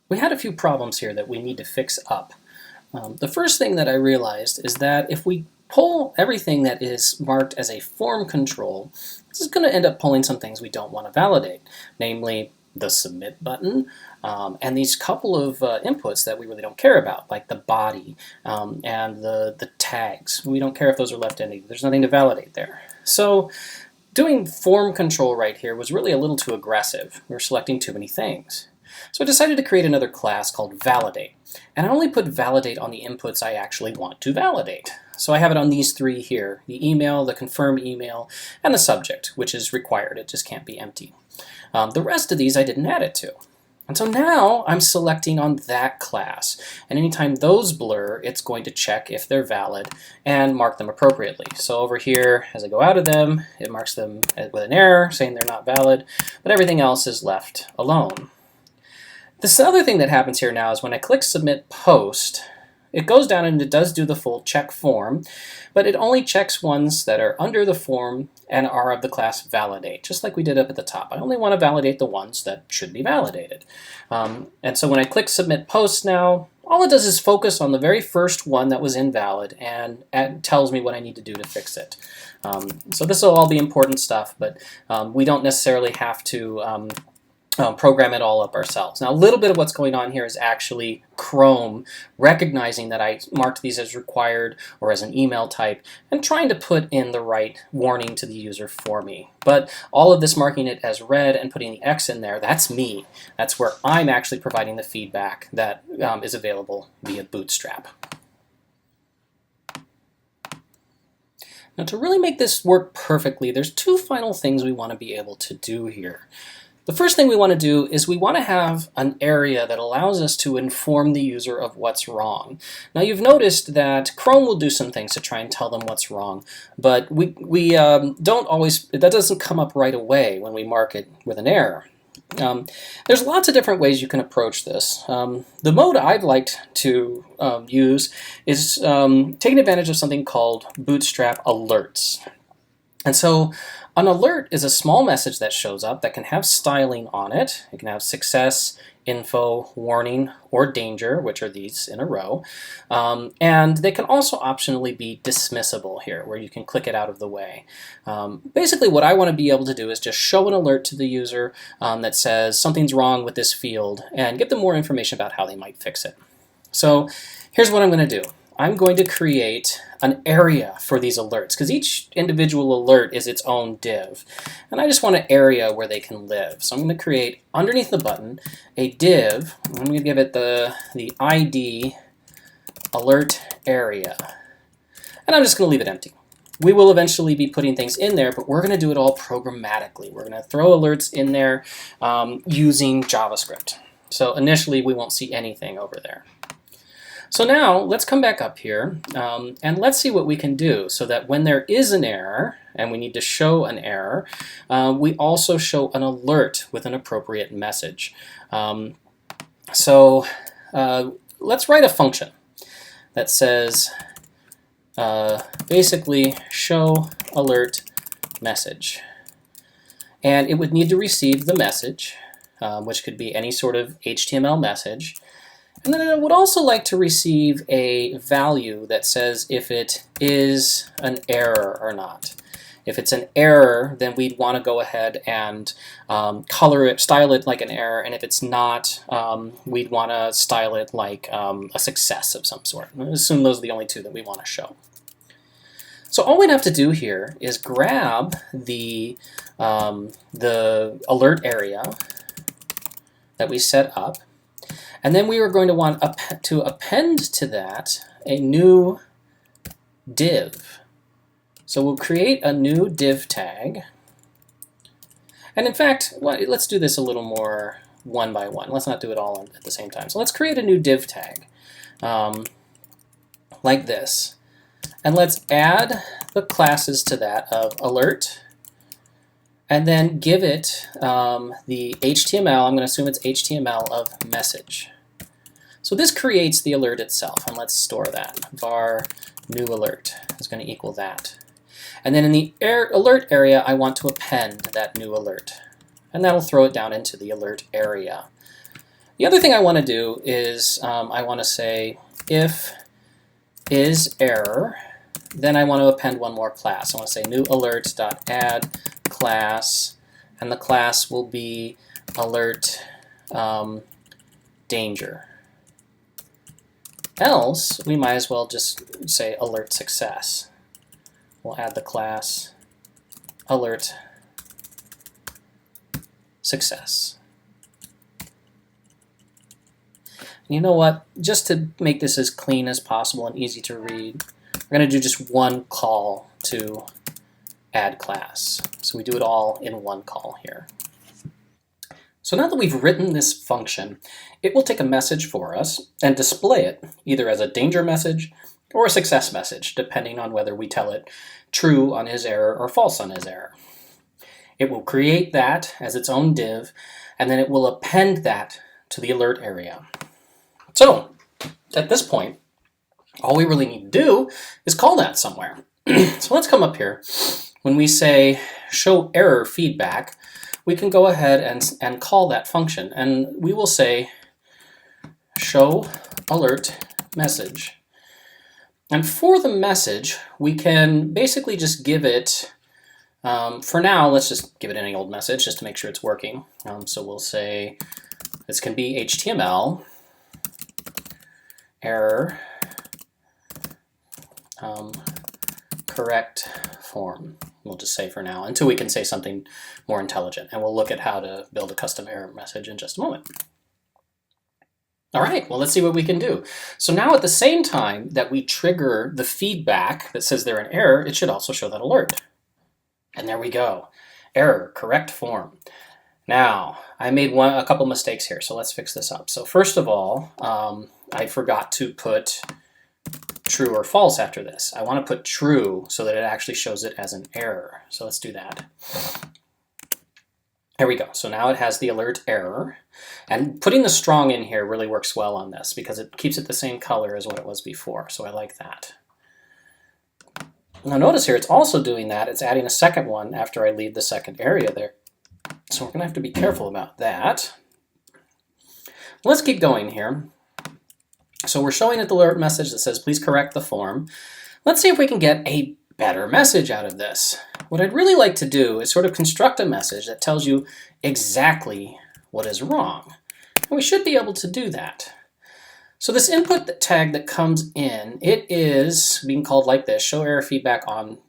we had a few problems here that we need to fix up. The first thing that I realized is that if we pull everything that is marked as a form control, this is going to end up pulling some things we don't want to validate, namely the submit button and these couple of inputs that we really don't care about, like the body and the tags. We don't care if those are left-ended. There's nothing to validate there. So doing form control right here was really a little too aggressive. We were selecting too many things. So I decided to create another class called validate. And I only put validate on the inputs I actually want to validate. So I have it on these three here, the email, the confirm email, and the subject, which is required. It just can't be empty. The rest of these I didn't add it to. And so now I'm selecting on that class. And anytime those blur, it's going to check if they're valid and mark them appropriately. So over here, as I go out of them, it marks them with an error saying they're not valid, but everything else is left alone. This other thing that happens here now is when I click Submit Post, it goes down and it does do the full check form, but it only checks ones that are under the form and are of the class validate, just like we did up at the top. I only want to validate the ones that should be validated. And so when I click Submit Post now, all it does is focus on the very first one that was invalid and tells me what I need to do to fix it. So this will all be important stuff, but we don't necessarily have to program it all up ourselves. Now, a little bit of what's going on here is actually Chrome recognizing that I marked these as required or as an email type and trying to put in the right warning to the user for me. But all of this marking it as read and putting the X in there, that's me. That's where I'm actually providing the feedback that is available via Bootstrap. Now, to really make this work perfectly, there's two final things we want to be able to do here. The first thing we want to do is we want to have an area that allows us to inform the user of what's wrong. Now you've noticed that Chrome will do some things to try and tell them what's wrong, but we don't always, that doesn't come up right away when we mark it with an error. There's lots of different ways you can approach this. The mode I'd like to use is taking advantage of something called Bootstrap alerts. And so an alert is a small message that shows up that can have styling on it. It can have success, info, warning, or danger, which are these in a row. And they can also optionally be dismissible here, where you can click it out of the way. Basically, what I want to be able to do is just show an alert to the user that says something's wrong with this field and give them more information about how they might fix it. So here's what I'm going to do. I'm going to create an area for these alerts because each individual alert is its own div. And I just want an area where they can live. So I'm going to create underneath the button a div. I'm going to give it the ID alert area. And I'm just going to leave it empty. We will eventually be putting things in there, but we're going to do it all programmatically. We're going to throw alerts in there using JavaScript. So initially we won't see anything over there. So now let's come back up here and let's see what we can do so that when there is an error and we need to show an error, we also show an alert with an appropriate message. So let's write a function that says basically show alert message. And it would need to receive the message, which could be any sort of HTML message. And then I would also like to receive a value that says if it is an error or not. If it's an error, then we'd want to go ahead and color it, style it like an error, and if it's not, we'd want to style it like a success of some sort. I assume those are the only two that we want to show. So all we'd have to do here is grab the alert area that we set up, and then we are going to want to append to that a new div. So we'll create a new div tag. And in fact, let's do this a little more one by one. Let's not do it all at the same time. So let's create a new div tag like this. And let's add the classes to that of alert, and then give it the HTML, I'm going to assume it's HTML of message. So this creates the alert itself, and let's store that. Var new alert is going to equal that. And then in the alert area, I want to append that new alert. And that'll throw it down into the alert area. The other thing I want to do is I want to say if is error, then I want to append one more class. I want to say new alert.add class, and the class will be alert danger. Else, we might as well just say alert success. We'll add the class alert success. And you know what? Just to make this as clean as possible and easy to read, we're going to do just one call to add class. So we do it all in one call here. So now that we've written this function, it will take a message for us and display it either as a danger message or a success message, depending on whether we tell it true on his error or false on his error. It will create that as its own div, and then it will append that to the alert area. So at this point, all we really need to do is call that somewhere. So let's come up here. When we say show error feedback, we can go ahead and call that function, and we will say show alert message. And for the message, we can basically just give it, for now, let's just give it any old message just to make sure it's working. So we'll say this can be HTML, error, correct form. We'll just say for now, until we can say something more intelligent. And we'll look at how to build a custom error message in just a moment. All right, well, let's see what we can do. So now at the same time that we trigger the feedback that says they're an error, it should also show that alert. And there we go. Error, correct form. Now, I made a couple mistakes here, so let's fix this up. So first of all, I forgot to put true or false after this. I want to put true so that it actually shows it as an error. So let's do that. There we go. So now it has the alert error. And putting the strong in here really works well on this because it keeps it the same color as what it was before. So I like that. Now notice here it's also doing that. It's adding a second one after I leave the second area there. So we're going to have to be careful about that. Let's keep going here. So we're showing it the alert message that says, please correct the form. Let's see if we can get a better message out of this. What I'd really like to do is sort of construct a message that tells you exactly what is wrong. And we should be able to do that. So this input tag that comes in, it is being called like this, show error feedback on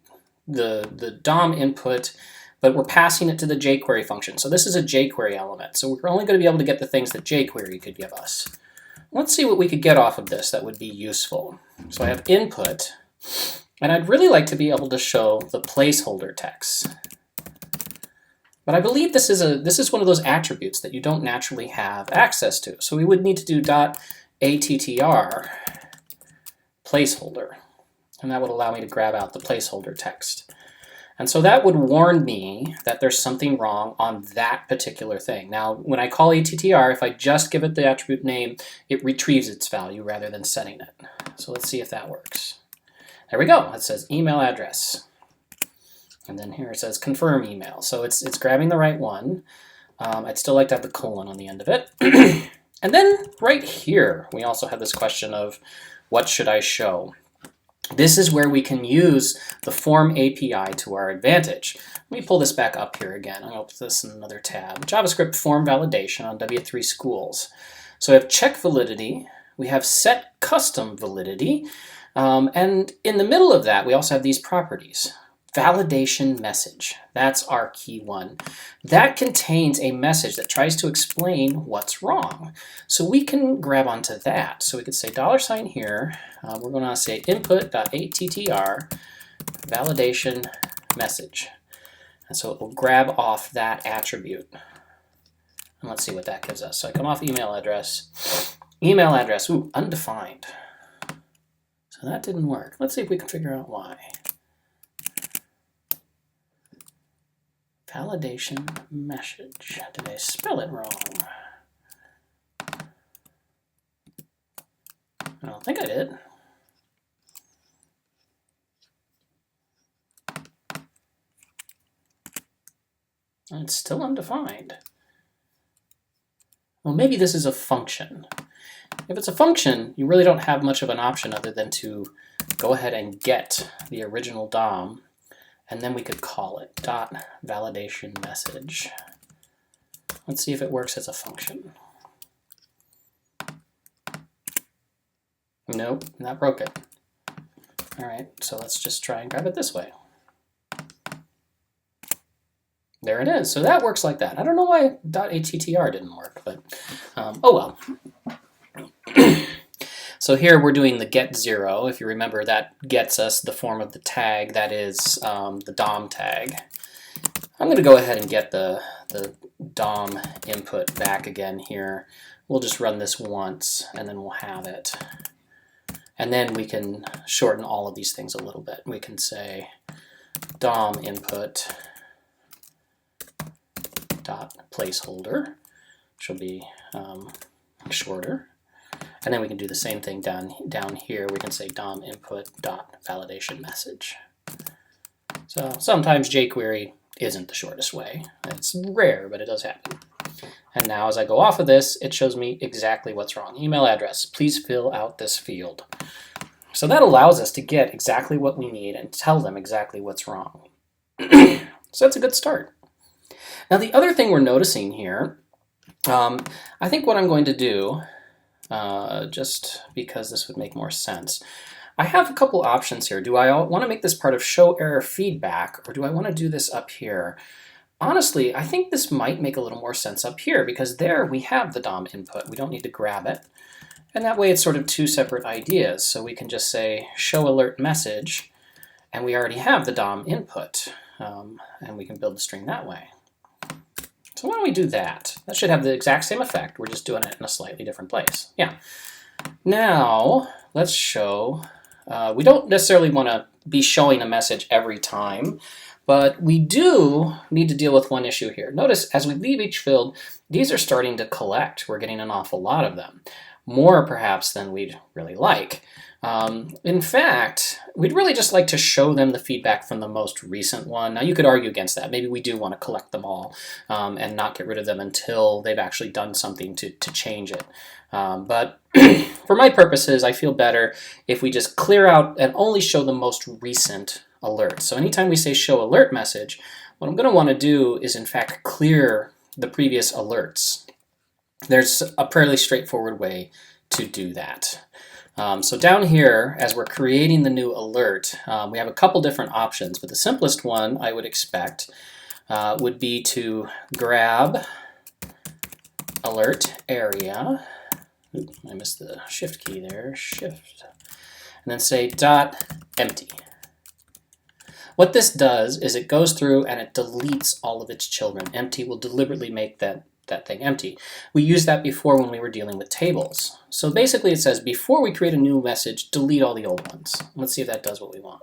the DOM input, but we're passing it to the jQuery function. So this is a jQuery element. So we're only going to be able to get the things that jQuery could give us. Let's see what we could get off of this that would be useful. So I have input, and I'd really like to be able to show the placeholder text. But I believe this is one of those attributes that you don't naturally have access to. So we would need to do .attr placeholder, and that would allow me to grab out the placeholder text. And so that would warn me that there's something wrong on that particular thing. Now, when I call attr, if I just give it the attribute name, it retrieves its value rather than setting it. So let's see if that works. There we go. It says email address. And then here it says confirm email. So it's grabbing the right one. I'd still like to have the colon on the end of it. And then right here, we also have this question of what should I show? This is where we can use the form API to our advantage. Let me pull this back up here again. I'll open this in another tab. JavaScript form validation on W3 schools. So we have check validity, we have set custom validity, and in the middle of that, we also have these properties. Validation message, that's our key one. That contains a message that tries to explain what's wrong. So we can grab onto that. So we could say $ here, we're going to say input.attr validation message. And so it will grab off that attribute. And let's see what that gives us. So I come off email address. Email address, ooh, undefined. So that didn't work. Let's see if we can figure out why. Validation message. Did I spell it wrong? I don't think I did. It's still undefined. well, maybe this is a function. If it's a function, you really don't have much of an option other than to go ahead and get the original DOM, and then we could call it dot validation message. Let's see if it works as a function. Nope, that broke it. All right, so let's just try and grab it this way. There it is. So that works like that. I don't know why .attr didn't work, but oh well. So here we're doing the get 0. If you remember, that gets us the form of the tag that is the DOM tag. I'm going to go ahead and get the DOM input back again here. We'll just run this once, and then we'll have it. And then we can shorten all of these things a little bit. We can say DOM input dot placeholder, which will be shorter. And then we can do the same thing down here. We can say DOM input dot validation message. So sometimes jQuery isn't the shortest way. It's rare, but it does happen. And now as I go off of this, it shows me exactly what's wrong. Email address, please fill out this field. So that allows us to get exactly what we need and tell them exactly what's wrong. So that's a good start. Now the other thing we're noticing here, I think what I'm going to do, just because this would make more sense, I have a couple options here. Do I want to make this part of show error feedback, or do I want to do this up here? Honestly, I think this might make a little more sense up here, because there we have the DOM input. We don't need to grab it. And that way it's sort of two separate ideas. So we can just say show alert message, and we already have the DOM input. And we can build the string that way. So why don't we do that? That should have the exact same effect. We're just doing it in a slightly different place. Yeah. Now, let's show, we don't necessarily want to be showing a message every time, but we do need to deal with one issue here. Notice as we leave each field, these are starting to collect. We're getting an awful lot of them. More perhaps than we'd really like. In fact, we'd really just like to show them the feedback from the most recent one. Now you could argue against that. Maybe we do want to collect them all and not get rid of them until they've actually done something to change it. But for my purposes, I feel better if we just clear out and only show the most recent alerts. So anytime we say show alert message, what I'm going to want to do is in fact clear the previous alerts. There's a fairly straightforward way to do that. So down here, as we're creating the new alert, we have a couple different options, but the simplest one I would expect would be to grab alert area. Oops, I missed the shift key there, shift, and then say dot empty. What this does is it goes through and it deletes all of its children. Empty will deliberately make that thing empty. We used that before when we were dealing with tables. So basically it says before we create a new message, delete all the old ones. Let's see if that does what we want.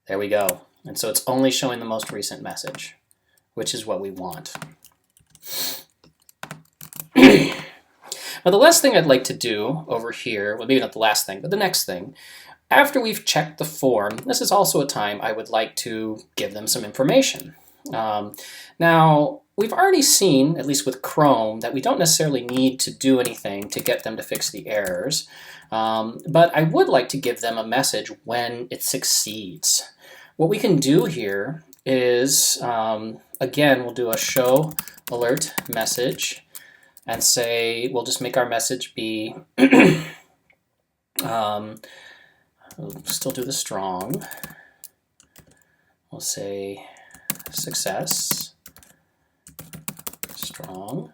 There we go. And so it's only showing the most recent message, which is what we want. Now the last thing I'd like to do over here, well maybe not the last thing, but the next thing, after we've checked the form, this is also a time I would like to give them some information. Now, we've already seen, at least with Chrome, that we don't necessarily need to do anything to get them to fix the errors, but I would like to give them a message when it succeeds. What we can do here is, again, we'll do a show alert message and say, we'll just make our message be, we'll still do the strong. We'll say success, strong,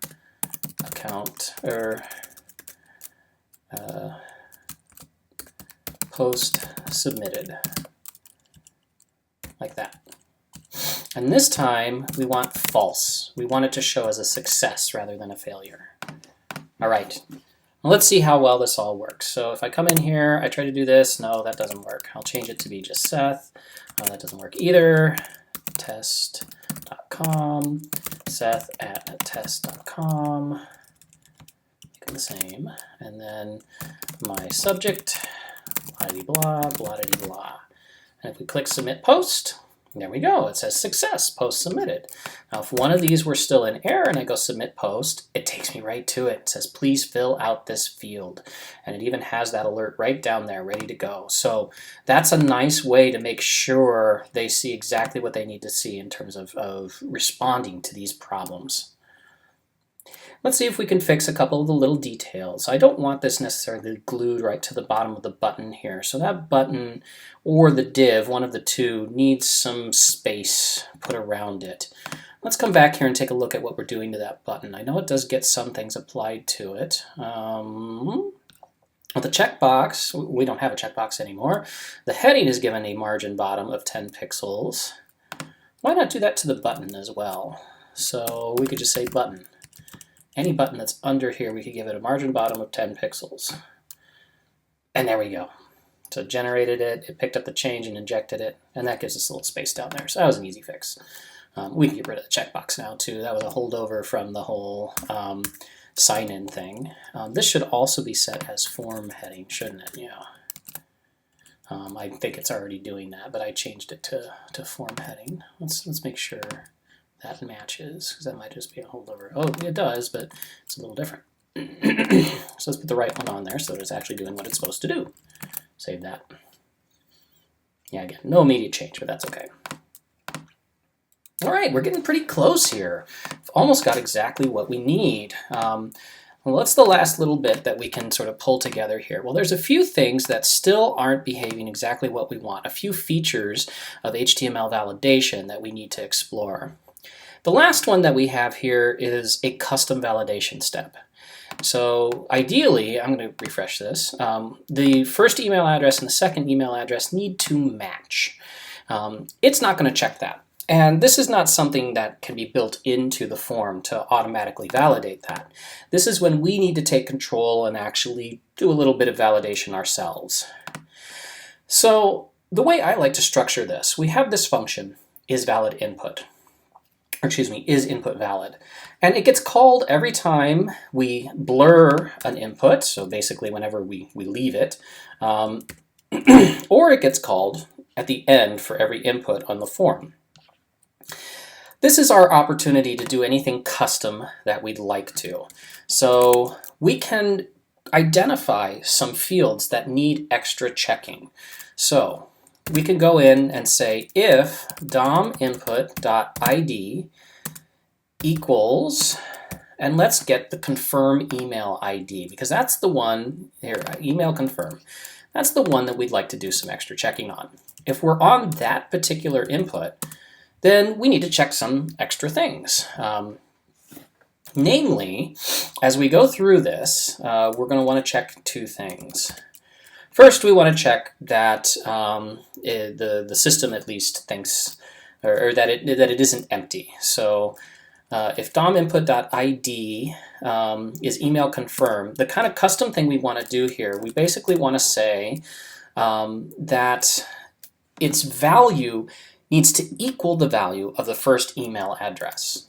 account, or post submitted, like that. And this time we want false. We want it to show as a success rather than a failure. All right, well, let's see how well this all works. So if I come in here, I try to do this, no, that doesn't work. I'll change it to be just Seth. That doesn't work either. Test.com, Seth at test.com, make them the same, and then my subject, blah-de-blah, blah-de-blah. And if we click submit post, There we go. It says success, post submitted. Now, if one of these were still in error and I go submit post, it takes me right to it. It says, please fill out this field. And it even has that alert right down there, ready to go. So that's a nice way to make sure they see exactly what they need to see in terms of responding to these problems. Let's see if we can fix a couple of the little details. I don't want this necessarily glued right to the bottom of the button here. So that button or the div, one of the two, needs some space put around it. Let's come back here and take a look at what we're doing to that button. I know it does get some things applied to it. The checkbox, we don't have a checkbox anymore. The heading is given a margin bottom of 10 pixels. Why not do that to the button as well? So we could just say button. Any button that's under here, we could give it a margin bottom of 10 pixels. And there we go. So it generated it, it picked up the change and injected it, and that gives us a little space down there. So that was an easy fix. We can get rid of the checkbox now too. That was a holdover from the whole sign-in thing. This should also be set as form heading, shouldn't it? Yeah. I think it's already doing that, but I changed it to form heading. Let's make sure that matches, because that might just be a holdover. Oh, it does, but it's a little different. So let's put the right one on there so that it's actually doing what it's supposed to do. Save that. Yeah, again, no immediate change, but that's okay. All right, we're getting pretty close here. We've almost got exactly what we need. Well, what's the last little bit that we can sort of pull together here? Well, there's a few things that still aren't behaving exactly what we want, a few features of HTML validation that we need to explore. The last one that we have here is a custom validation step. So ideally, I'm going to refresh this, the first email address and the second email address need to match. It's not going to check that. And this is not something that can be built into the form to automatically validate that. This is when we need to take control and actually do a little bit of validation ourselves. So the way I like to structure this, we have this function, isValidInput. Is input valid. And it gets called every time we blur an input, so basically whenever we leave it, or it gets called at the end for every input on the form. This is our opportunity to do anything custom that we'd like to. So we can identify some fields that need extra checking. So we can go in and say if dominput.id equals, and let's get the confirm email ID, because that's the one, here, email confirm, that's the one that we'd like to do some extra checking on. If we're on that particular input, then we need to check some extra things. Namely, as we go through this, we're going to want to check two things. First, we want to check that the system at least thinks, or that it isn't empty. So if dominput.id is email confirm, the kind of custom thing we want to do here, we basically want to say that its value needs to equal the value of the first email address.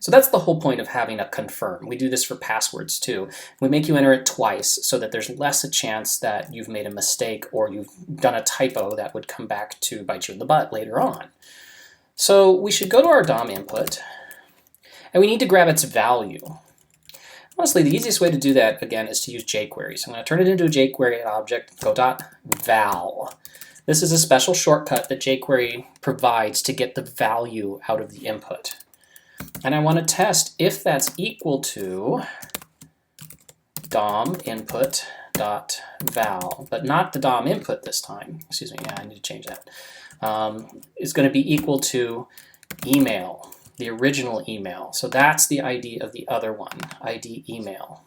So that's the whole point of having a confirm. We do this for passwords too. We make you enter it twice so that there's less a chance that you've made a mistake or you've done a typo that would come back to bite you in the butt later on. So we should go to our DOM input and we need to grab its value. Honestly, the easiest way to do that, again, is to use jQuery. So I'm going to turn it into a jQuery object, go.val. This is a special shortcut that jQuery provides to get the value out of the input. And I want to test if that's equal to DOM input.val, but not the DOM input this time. Excuse me, yeah, I need to change that. It's going to be equal to email, the original email. So that's the ID of the other one, ID email.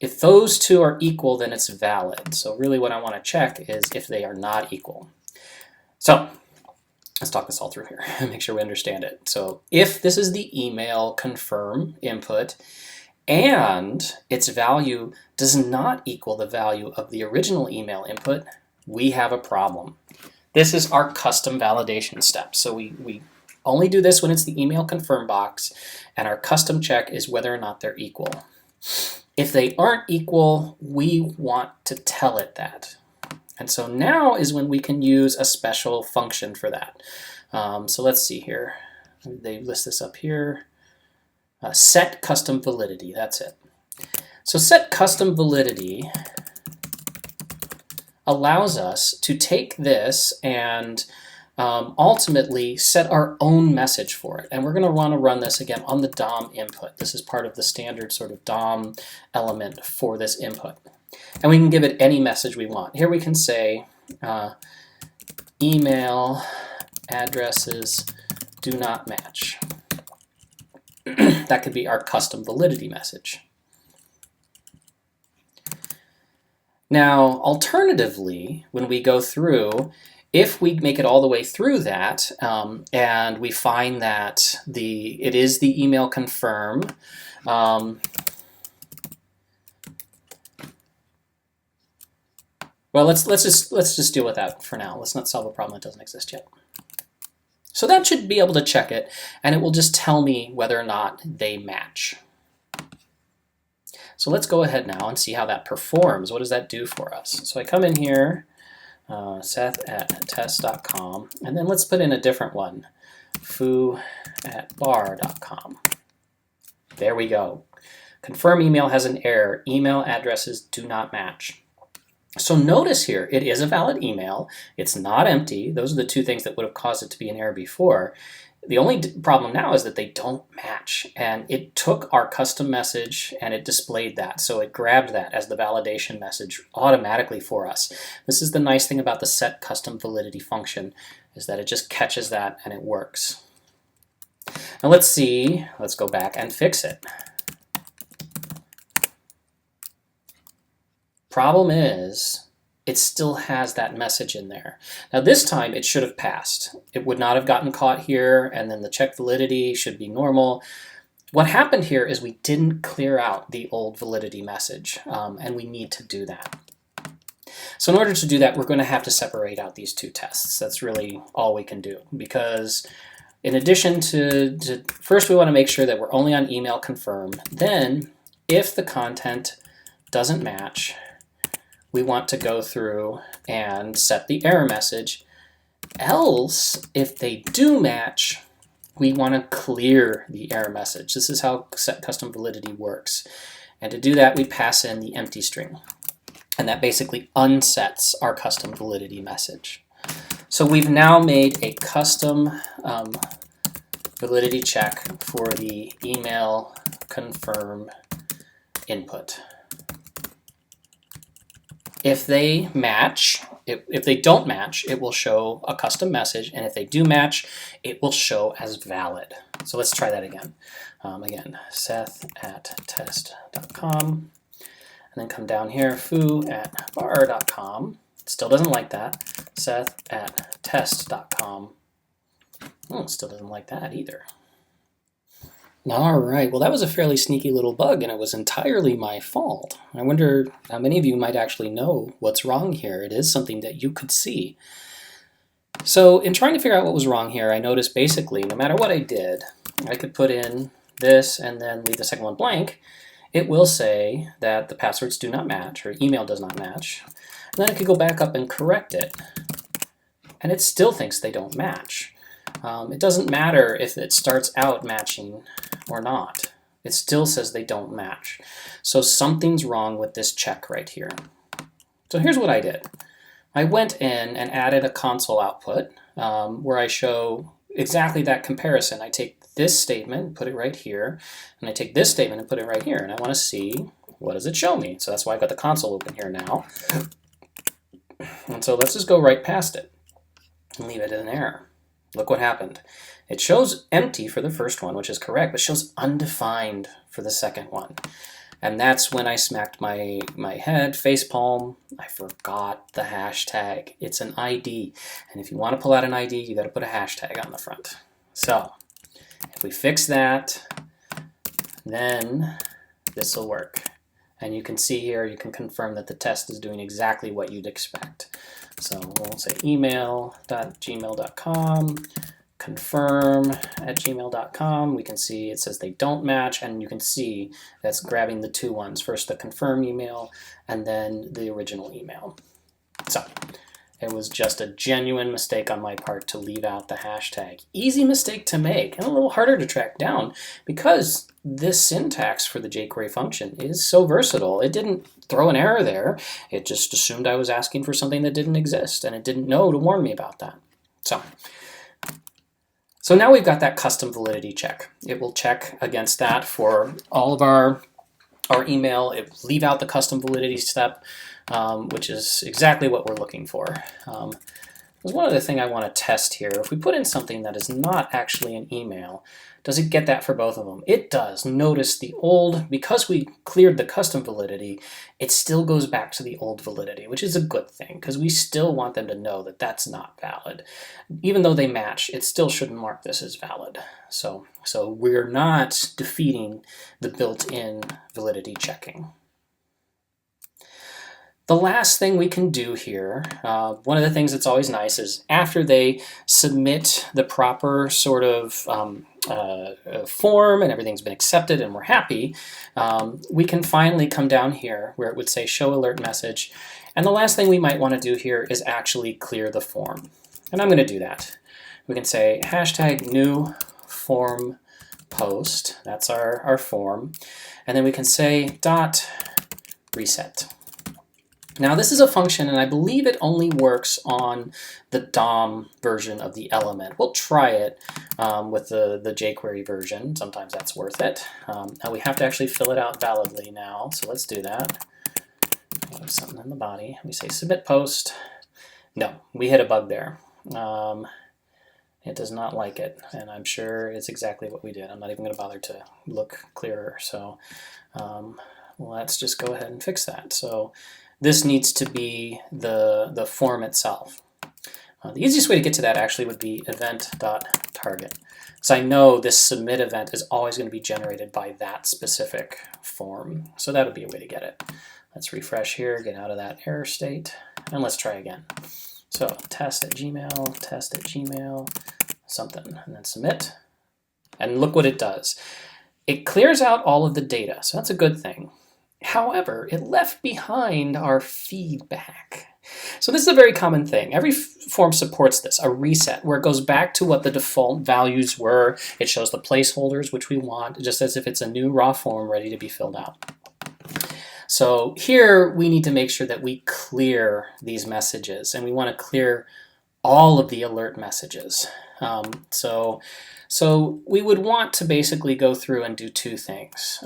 If those two are equal, then it's valid. So really what I want to check is if they are not equal. So let's talk this all through here and make sure we understand it. So if this is the email confirm input and its value does not equal the value of the original email input, we have a problem. This is our custom validation step. So we only do this when it's the email confirm box, and our custom check is whether or not they're equal. If they aren't equal, we want to tell it that. And so now is when we can use a special function for that. So let's see here. They list this up here. Set custom validity, that's it. So set custom validity allows us to take this and ultimately set our own message for it. And we're going to want to run this again on the DOM input. This is part of the standard sort of DOM element for this input. And we can give it any message we want. Here we can say email addresses do not match. That could be our custom validity message. Now, alternatively, when we go through, if we make it all the way through that and we find that it is the email confirm, well, let's just deal with that for now. Let's not solve a problem that doesn't exist yet. So that should be able to check it, and it will just tell me whether or not they match. So let's go ahead now and see how that performs. What does that do for us? So I come in here, Seth@test.com, and then let's put in a different one, foo@bar.com. There we go. Confirm email has an error. Email addresses do not match. So notice here, it is a valid email. It's not empty. Those are the two things that would have caused it to be an error before. The only problem now is that they don't match, and it took our custom message and it displayed that. So it grabbed that as the validation message automatically for us. This is the nice thing about the set custom validity function, is that it just catches that and it works. Now let's go back and fix it. Problem is, it still has that message in there. Now this time it should have passed. It would not have gotten caught here, and then the check validity should be normal. What happened here is we didn't clear out the old validity message, and we need to do that. So in order to do that, we're going to have to separate out these two tests. That's really all we can do, because in addition to first we want to make sure that we're only on email confirm. Then if the content doesn't match, we want to go through and set the error message. Else, if they do match, we want to clear the error message. This is how set custom validity works. And to do that, we pass in the empty string. And that basically unsets our custom validity message. So we've now made a custom validity check for the email confirm input. If they match, if they don't match, it will show a custom message, and if they do match, it will show as valid. So let's try that again. Again, Seth@test.com, and then come down here, foo@bar.com. It still doesn't like that. Seth@test.com. It still doesn't like that either. All right, well that was a fairly sneaky little bug, and it was entirely my fault. I wonder how many of you might actually know what's wrong here. It is something that you could see. So in trying to figure out what was wrong here, I noticed basically no matter what I did, I could put in this and then leave the second one blank. It will say that the passwords do not match, or email does not match. And then I could go back up and correct it, and it still thinks they don't match. It doesn't matter if it starts out matching or not. It still says they don't match. So something's wrong with this check right here. So here's what I did. I went in and added a console output where I show exactly that comparison. I take this statement, put it right here, and I take this statement and put it right here, and I want to see what does it show me. So that's why I've got the console open here now. And so let's just go right past it and leave it in an error. Look what happened. It shows empty for the first one, which is correct, but shows undefined for the second one. And that's when I smacked my head, face palm. I forgot the hashtag. It's an ID. And if you want to pull out an ID, you got to put a hashtag on the front. So if we fix that, then this will work. And you can see here, you can confirm that the test is doing exactly what you'd expect. So we'll say email.gmail.com, confirm@gmail.com. We can see it says they don't match, and you can see that's grabbing the two ones. First the confirm email, and then the original email. So it was just a genuine mistake on my part to leave out the hashtag. Easy mistake to make and a little harder to track down because this syntax for the jQuery function is so versatile. It didn't throw an error there. It just assumed I was asking for something that didn't exist, and it didn't know to warn me about that. So now we've got that custom validity check. It will check against that for all of our email. It will leave out the custom validity step, which is exactly what we're looking for. There's one other thing I want to test here. If we put in something that is not actually an email, does it get that for both of them? It does. Notice the old, because we cleared the custom validity, it still goes back to the old validity, which is a good thing because we still want them to know that that's not valid. Even though they match, it still shouldn't mark this as valid. So we're not defeating the built-in validity checking. The last thing we can do here, one of the things that's always nice is after they submit the proper sort of form and everything's been accepted and we're happy, we can finally come down here where it would say show alert message. And the last thing we might want to do here is actually clear the form. And I'm going to do that. We can say hashtag new form post. That's our form. And then we can say dot reset. Now this is a function, and I believe it only works on the DOM version of the element. We'll try it with the jQuery version. Sometimes that's worth it. Now we have to actually fill it out validly now, so let's do that. Something in the body. We say submit post. No, we hit a bug there. It does not like it, and I'm sure it's exactly what we did. I'm not even going to bother to look clearer, so let's just go ahead and fix that. So this needs to be the form itself. The easiest way to get to that actually would be event.target. So I know this submit event is always going to be generated by that specific form. So that would be a way to get it. Let's refresh here, get out of that error state, and let's try again. So test at Gmail, something, and then submit. And look what it does. It clears out all of the data, so that's a good thing. However, it left behind our feedback. So this is a very common thing. Every form supports this, a reset, where it goes back to what the default values were. It shows the placeholders, which we want, just as if it's a new raw form ready to be filled out. So here we need to make sure that we clear these messages, and we want to clear all of the alert messages. So we would want to basically go through and do two things.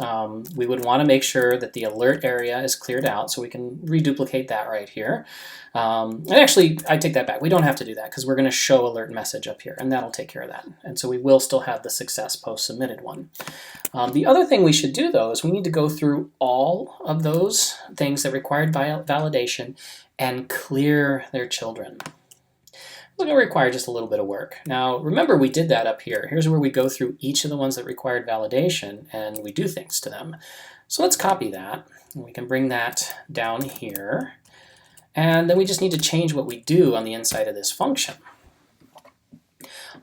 We would want to make sure that the alert area is cleared out, so we can reduplicate that right here. And actually, I take that back. We don't have to do that because we're going to show alert message up here, and that'll take care of that. And so we will still have the success post submitted one. The other thing we should do, though, is we need to go through all of those things that required validation and clear their children. It's going to require just a little bit of work. Now, remember we did that up here. Here's where we go through each of the ones that required validation and we do things to them. So let's copy that. And we can bring that down here. And then we just need to change what we do on the inside of this function.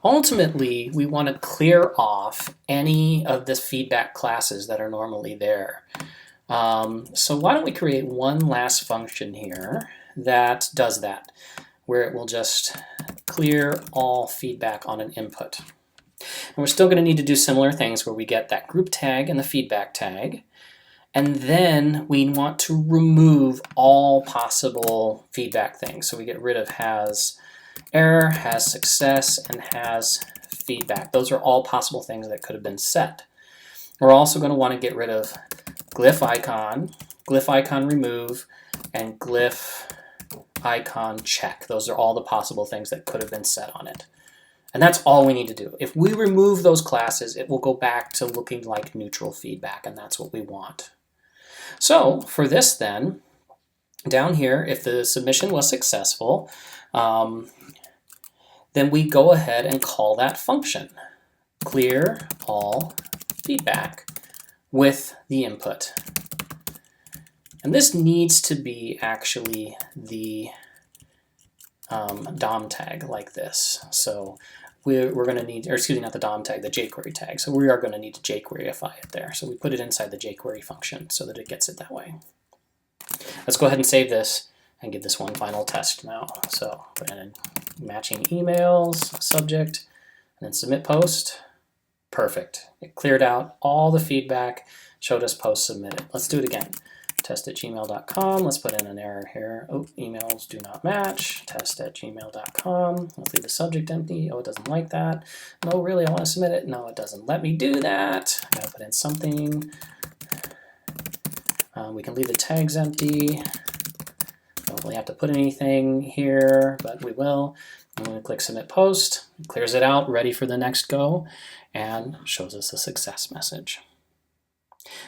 Ultimately, we want to clear off any of the feedback classes that are normally there. So why don't we create one last function here that does that, where it will just clear all feedback on an input. And we're still going to need to do similar things where we get that group tag and the feedback tag. And then we want to remove all possible feedback things. So we get rid of has error, has success, and has feedback. Those are all possible things that could have been set. We're also going to want to get rid of glyph icon remove, and glyph icon check. Those are all the possible things that could have been set on it. And that's all we need to do. If we remove those classes, it will go back to looking like neutral feedback, and that's what we want. So for this then, down here, if the submission was successful, then we go ahead and call that function, clear all feedback with the input. And this needs to be actually the DOM tag like this. So we're going to need, or excuse me, not the DOM tag, the jQuery tag. So we are going to need to jQueryify it there. So we put it inside the jQuery function so that it gets it that way. Let's go ahead and save this and give this one final test now. So put in matching emails, subject, and then submit post. Perfect. It cleared out all the feedback, showed us post submitted. Let's do it again. Test@gmail.com. Let's put in an error here. Oh, emails do not match. Test@gmail.com. Let's leave the subject empty. Oh, it doesn't like that. No, really, I want to submit it. No, it doesn't let me do that. I gotta put in something. We can leave the tags empty. Don't really have to put anything here, but we will. I'm going to click Submit Post. It clears it out, ready for the next go, and shows us a success message.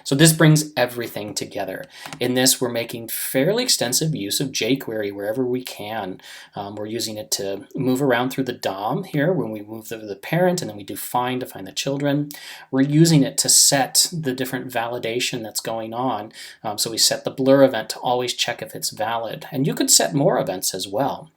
So this brings everything together. In this, we're making fairly extensive use of jQuery wherever we can. We're using it to move around through the DOM here when we move the parent, and then we do find to find the children. We're using it to set the different validation that's going on. So we set the blur event to always check if it's valid. And you could set more events as well.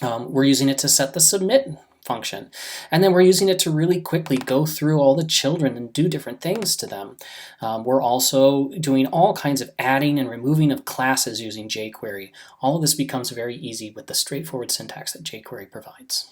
We're using it to set the submit function. And then we're using it to really quickly go through all the children and do different things to them. We're also doing all kinds of adding and removing of classes using jQuery. All of this becomes very easy with the straightforward syntax that jQuery provides.